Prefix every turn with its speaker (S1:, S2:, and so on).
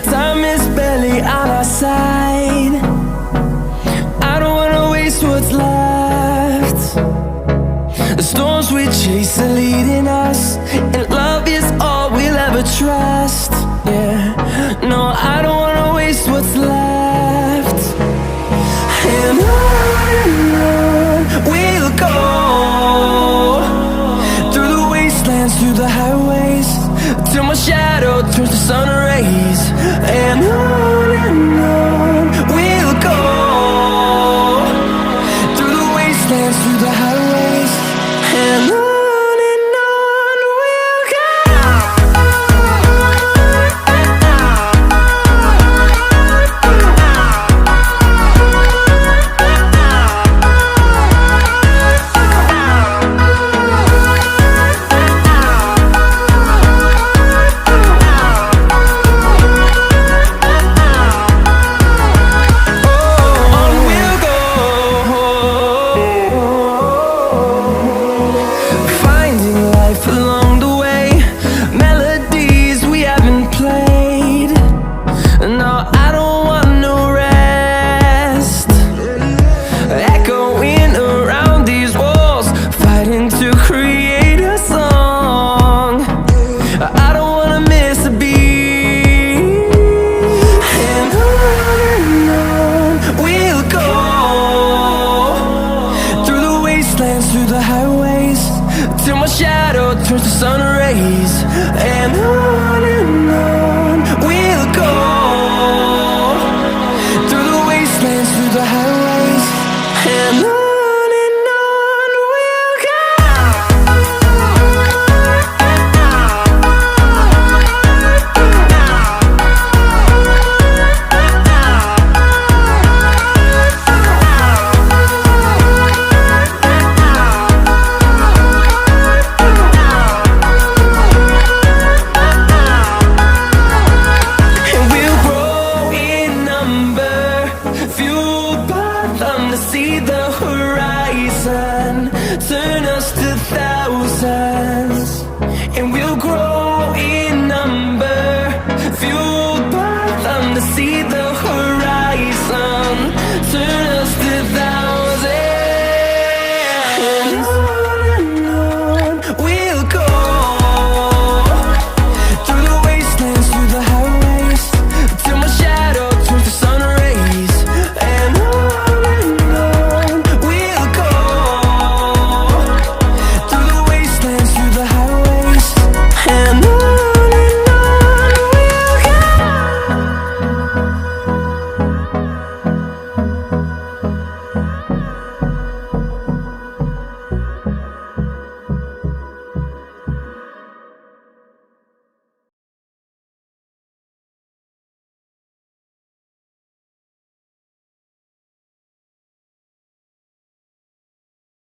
S1: Time is barely on our side. I don't wanna waste what's left. The storms we chase are leading us, and love is all we'll ever trust. Yeah, no, I don't wanna waste what's left. And on we'll go, through the wastelands, through the highways, till my shadow turns to sun rays. And on we'll go, through the wastelands, through the highways, and on we'll go. Through the highways, till my shadow turns to sun rays. And on we'll go, through the wastelands, through the highways, and on we'll go. To see the horizon turn us to thousands, and we'll grow in number, fueled by them to see the